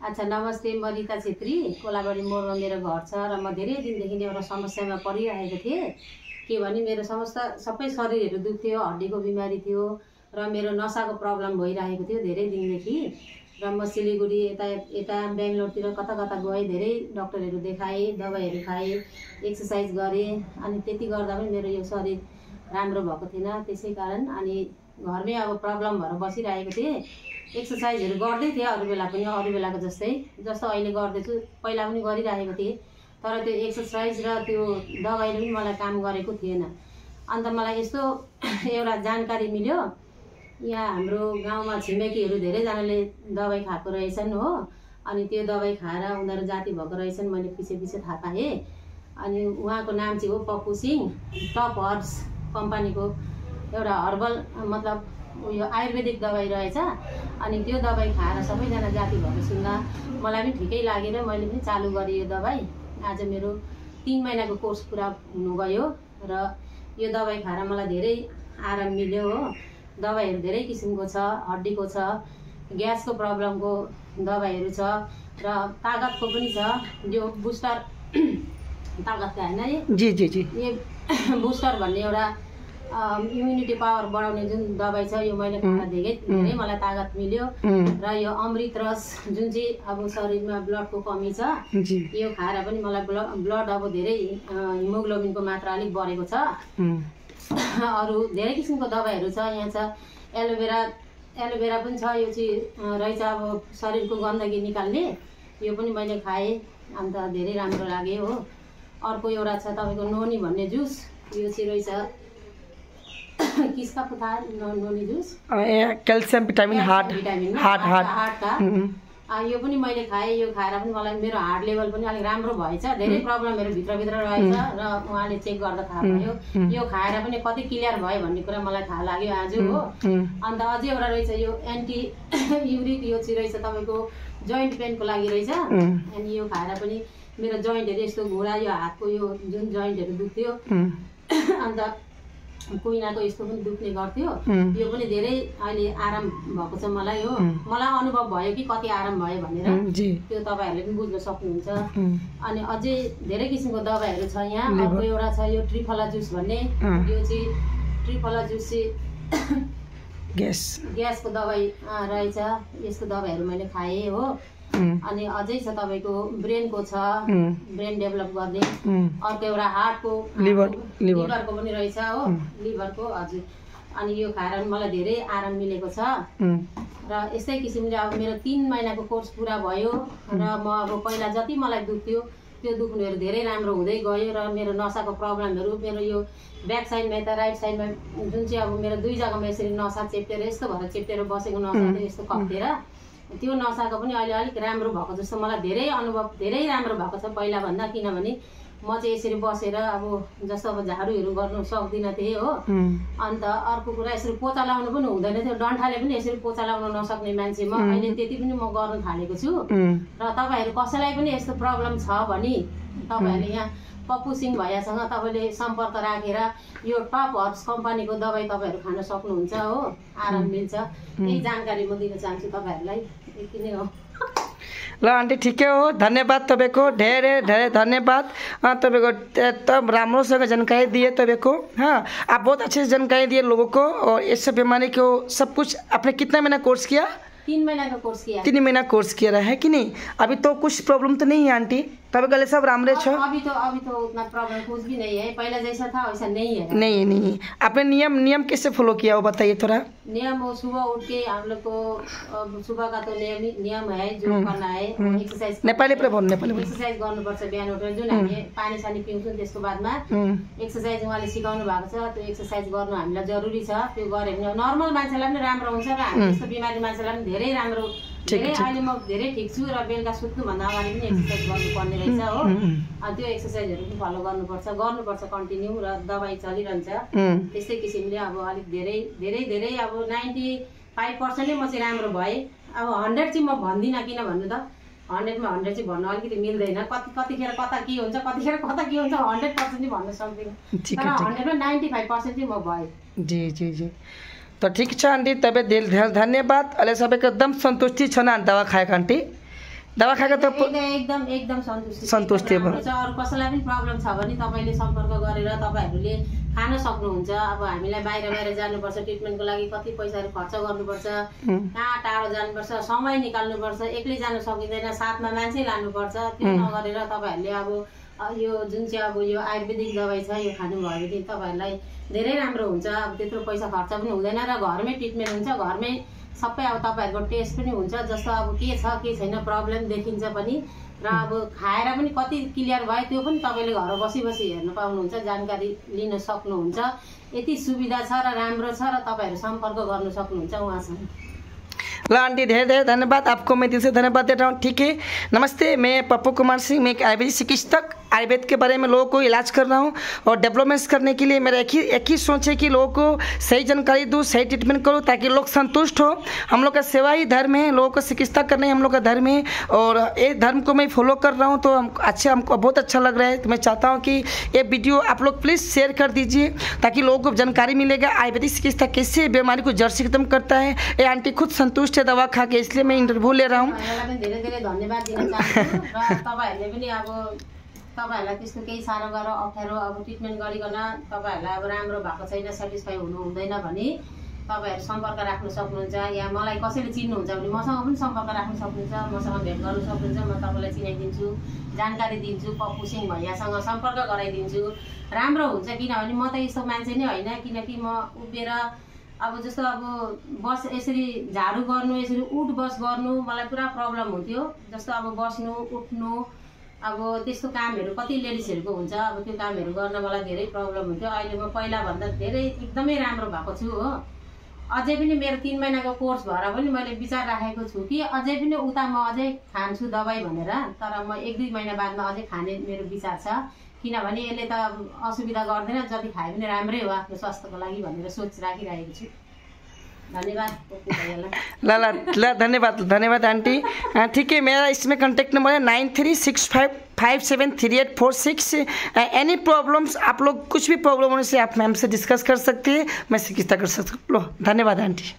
अच्छा नमस्ते, म रिता छेत्री, कोलाबारी मोडमा मेरो घर छ र म धेरै दिनदेखि एउटा समस्यामा परिरहेको थिएँ। के भने मेरो सबै शरीरहरू दुख्थ्यो, हड्डीको बिमारी थियो र मेरो नसाको प्रब्लम भइरहेको थियो धेरै दिनदेखि। र म सिलिगुडी यता बेङ्गलोरतिर कता कता गएँ, धेरै डक्टरहरू देखाएँ, दबाईहरू खाएँ, एक्सर्साइज गरेँ। अनि त्यति गर्दा पनि मेरो यो शरीर राम्रो भएको थिएन। त्यसै कारण अनि घरमै अब प्रब्लम भएर बसिरहेको थिएँ। एक्सर्साइजहरू गर्दै थिएँ अरू बेला पनि, अरू बेलाको जस्तो अहिले गर्दैछु, पहिला पनि गरिरहेको थिएँ। तर त्यो एक्सर्साइज र त्यो दबाईले पनि मलाई काम गरेको थिएन। अन्त मलाई यस्तो एउटा जानकारी मिल्यो, यहाँ हाम्रो गाउँमा छिमेकीहरू धेरैजनाले दबाई खाएको रहेछन् हो। अनि त्यो दबाई खाएर उनीहरू जाति भएको रहेछन्, मैले पछि थाहा पाएँ। अनि उहाँको नाम चाहिँ हो पप्पू सिंह, टप हर्ब्स कम्पनीको एउटा हर्बल मतलब उयो आयुर्वेदिक दबाई रहेछ। अनि त्यो दबाई खाएर सबैजना जाति भएको सुन्दा मलाई पनि ठिकै लागेर मैले पनि चालु गरेँ यो दबाई। आज मेरो 3 महिनाको कोर्स पुरा हुनुभयो र यो दबाई खाएर मलाई धेरै आराम मिल्यो हो। दबाईहरू धेरै किसिमको छ, हड्डीको छ, ग्यासको प्रब्लमको दबाईहरू छ र तागतको पनि छ। यो बुस्टर तागतका हैन यो बुस्टर भन्ने एउटा इम्युनिटी पावर बढाउने जुन दबाई छ, यो मैले खाएर धेरै मलाई तागत मिल्यो। र यो अमृत रस जुन चाहिँ अब शरीरमा ब्लडको कमी छ, यो खाएर पनि मलाई ब्लड अब धेरै हिमोग्लोबिनको मात्रा अलिक बढेको छ। अरू धेरै किसिमको दबाईहरू छ, यहाँ छ एलोभेरा पनि छ, यो चाहिँ रहेछ अब शरीरको गन्दगी निकाल्ने, यो पनि मैले खाएँ, अन्त धेरै राम्रो लाग्यो हो। अर्को एउटा छ तपाईँको नोनी भन्ने जुस, यो चाहिँ रहेछ किसका पुथा नोनी जुस, क्याल्सियम भिटामिन हार्टका। यो पनि मैले खाएँ, यो खाएर पनि मलाई मेरो हार्ट लेभल पनि अलिक राम्रो भएछ। धेरै प्रब्लमहरू भित्र रहेछ र उहाँले चेक गर्दा थाहा भयो। यो खाएर पनि कति क्लियर भयो भन्ने कुरा मलाई थाहा लाग्यो आज हो। अन्त अझै एउटा रहेछ यो एन्टी युरिक, यो चाहिँ रहेछ तपाईँको जोइन्ट पेनको लागि रहेछ। अनि यो खाएर पनि मेरो जोइन्टहरू यस्तो घुँडा, यो हातको यो जुन जोइन्टहरू दुख्थ्यो, अन्त कुइनाको यस्तो पनि दुख्ने गर्थ्यो, यो पनि धेरै अहिले आराम भएको छ मलाई हो। मलाई अनुभव भयो कि कति आराम भयो भनेर, त्यो तपाईँहरूले पनि बुझ्न सक्नुहुन्छ। अनि अझै धेरै किसिमको दबाईहरू छ यहाँ। अर्को एउटा छ यो ट्रिफला जुस भन्ने, यो चाहिँ ट्रिफला जुस चाहिँ ग्यासको दबाई रहेछ। यस्तो दबाईहरू मैले खाएँ हो। अनि अझै छ तपाईँको ब्रेनको छ, ब्रेन डेभलप गर्ने। अर्को एउटा हार्टको लिभरको पनि रहेछ हो, लिभरको हजुर। अनि यो खाएर मलाई धेरै आराम मिलेको छ। र यस्तै किसिमले अब मेरो 3 महिनाको कोर्स पुरा भयो र म अब पहिला जति मलाई दुख्थ्यो त्यो दुख्नेहरू धेरै राम्रो हुँदै गयो। र मेरो नसाको प्रब्लमहरू, मेरो यो ब्याक साइडमा यता राइट साइडमा जुन चाहिँ अब मेरो 2 जग्गामा यसरी नसा चेप्टेर यस्तो भएर चेप्टेर बसेको नसा थियो, यस्तो कप्टेर त्यो नसाको पनि अहिले अलिक राम्रो भएको जस्तो मलाई धेरै अनुभव, धेरै राम्रो भएको छ पहिला भन्दा। किनभने म चाहिँ यसरी बसेर अब जस्तो अब झाडुहरू गर्नु सक्दिनँ थिएँ हो। अन्त अर्को कुरा यसरी पोचा लाउनु पनि हुँदैन थियो, डन्ठाले पनि यसरी पोचा लाउन नसक्ने मान्छे म। अहिले त्यति पनि म गर्न थालेको छु। र तपाईँहरू कसैलाई पनि यस्तो प्रब्लम छ भने तपाईँहरूले यहाँ पप्पू सिंह भैयासँग तपाईँले सम्पर्क राखेर यो टप हर्ब्स कम्पनीको दबाई तपाईँहरू खान सक्नुहुन्छ हो, आराम मिल्छ। यही जानकारी म दिन चाहन्छु तपाईँहरूलाई, यति नै हो। ल आंटी ठीक हो, धन्यवाद तपाईँको, धेरै धेरै धन्यवाद। तपाईँको एकदम राम्रोसँग जानकारी दिए तपाईँको। हाँ, आप बहुत अच्छे से जानकारी दिए लोगों को। और इस बीमारी को सब कुछ आपने कितना महीना कोर्स किया? 3 महीना का कोर्स किया। 3 महीना कोर्स किया रहा है कि नहीं? अभी तो कुछ प्रॉब्लम तो नहीं है आंटी? तपाईको गले सब राम्रै छ? अभी तो उतना प्रॉब्लम कुछ भी नहीं है, पहले जैसा था वैसा नहीं है। नहीं आपने नियम कैसे फॉलो किया वो बताइए थोड़ा। नियम वो सुबह उठ के हम लोग को सुबह का तो नियम है जो करना है, एक्सरसाइज नेपाली एक्सरसाइज गर्नुपर्छ बिहान उठेर। जुन हामी पानी सानी पिउँछौँ त्यसको बादमा एक्सरसाइज उहाँले सिकाउनु भएको छ, त्यो एक्सरसाइज गर्नु हामीलाई जरुरी छ। त्यो गरे भने नर्मल मान्छेलाई पनि राम्रो हुन्छ र हामी जस्तो बिमारी मान्छेलाई पनि धेरै राम्रो। अहिले म धेरै ठिक छु र बेलुका सुत्नुभन्दा अगाडि पनि एक्सरसाइज गर्नुपर्ने रहेछ हो। त्यो एक्सरसाइजहरू पनि फलो गर्नुपर्छ कन्टिन्यू, र दबाई चलिरहन्छ। त्यस्तै किसिमले अब अलिक धेरै अब 95% नै म चाहिँ राम्रो भएँ। अब 100 चाहिँ म भन्दिनँ, किन भन्नु त 100 मा 100 चाहिँ भन्नु अलिकति मिल्दैन। कतिखेर कता के हुन्छ, कतिखेर कता के हुन्छ, 100% चाहिँ भन्न सक्दिनँ। तर 100 मा 95% चाहिँ म भएँ। जी तो ठीक छ आंटी, तपाईँ धेरै धन्यवाद। अहिले सबैको एकदम सन्तुष्टि छ न दवा खाएको आंटी? दवा खाएको त एकदम एकदम सन्तुष्टि भयो। अरू कसैलाई पनि प्रब्लम छ भने तपाईँले सम्पर्क गरेर तपाईँहरूले खान सक्नुहुन्छ। अब हामीलाई बाहिर जानुपर्छ ट्रिटमेन्टको लागि, कति पैसाहरू खर्च गर्नुपर्छ, कहाँ टाढो जानुपर्छ, समय निकाल्नुपर्छ, एक्लै जानु सकिँदैन, साथमा मान्छे लानुपर्छ। त्यो नगरेर तपाईँहरूले अब यो जुन चाहिँ अब यो आयुर्वेदिक दबाई छ यो खानुभयो भने तपाईँहरूलाई धेरै राम्रो हुन्छ। अब त्यत्रो पैसा खर्च पनि हुँदैन र घरमै ट्रिटमेन्ट हुन्छ, घरमै सबै अब तपाईँहरूको टेस्ट पनि हुन्छ। जस्तो अब के छ के छैन प्रब्लम देखिन्छ पनि, र अब खाएर पनि कति क्लियर भयो त्यो पनि तपाईँले घर बसी हेर्न पाउनुहुन्छ, जानकारी लिन सक्नुहुन्छ। यति सुविधा छ र राम्रो छ र तपाईँहरू सम्पर्क गर्न सक्नुहुन्छ उहाँसँग। ल आंटी धेरै धन्यवाद आपको, मैं दिल से धन्यवाद देता हूँ। ठीक है, नमस्ते, मैं पप्पू कुमार सिंह, मैं एक आयुर्वेदिक चिकित्सक, आयुर्वेद के बारे में लोगों को इलाज कर रहा हूँ और डेवलपमेंट्स करने के लिए मेरा एक ही सोच है कि लोगों को सही जानकारी दूँ, सही ट्रीटमेंट करूँ ताकि लोग संतुष्ट हो। हम लोग का सेवा ही धर्म है, लोगों को चिकित्सा करना ही हम लोग का धर्म है और ये धर्म को मैं फॉलो कर रहा हूँ तो हमको बहुत अच्छा लग रहा है। तो मैं चाहता हूँ कि ये वीडियो आप लोग प्लीज़ शेयर कर दीजिए ताकि लोगों को जानकारी मिलेगा आयुर्वेदिक चिकित्सा कैसे बीमारी को जड़ से खत्म करता है। ये आंटी खुद संतुष्ट है दवा खा के, इसलिए मैं इंटरव्यू ले रहा हूँ। धेरै धन्यवाद दिन चाहन्छु र तपाईहरुले पनि अब तपाईहरुलाई त्यस्तो केही सानो गरेर अप्ठ्यारो अब ट्रिटमेन्ट गरिकन तपाईहरुलाई अब राम्रो भएको छैन, स्याटिस्फाई हुनु हुँदैन भने तपाईहरु सम्पर्क राख्न सक्नुहुन्छ। या मलाई कसैले चिन्नुहुन्छ भने मसँग पनि सम्पर्क राख्न सक्नुहुन्छ, मसँग भेट गर्न सक्नुहुन्छ। म तपाईलाई चिनाइदिन्छु, जानकारी दिन्छु, पप्पू सिंह भैयासँग सम्पर्क गराइदिन्छु। राम्रो हुन्छ किनभने म त यस्तो मान्छे नै होइन, किनकि म उभिएर अब जस्तो अब बस यसरी झाडु गर्नु, यसरी उठ बस गर्नु मलाई पुरा प्रब्लम हुन्थ्यो। जस्तो अब बस्नु उठ्नु अब त्यस्तो कामहरू कति लेडिजहरूको हुन्छ, अब त्यो कामहरू गर्न मलाई धेरै प्रब्लम हुन्थ्यो। अहिले म पहिलाभन्दा धेरै एकदमै राम्रो भएको छु हो। अझै पनि मेरो 3 महिनाको कोर्स भएर पनि मैले विचार राखेको छु कि अझै पनि उता म अझै खान्छु दबाई भनेर, तर म 1-2 महिना बादमा अझै खाने मेरो विचार छ। किनभने यसले त असुविधा गर्दैन, जति खाए पनि राम्रै हो आफ्नो स्वास्थ्यको लागि भनेर सोच राखिरहेको छु। धन्यवाद ला धन्यवाद आंटी। ठीक है, मेरा इसमें कांटेक्ट नंबर है 9365573846। एनी प्रॉब्लम्स आप लोग कुछ भी प्रॉब्लम होने से आप मैम से डिस्कस कर सकते हैं, मैं चिकित्सा कर सकता हूँ। लो धन्यवाद आंटी।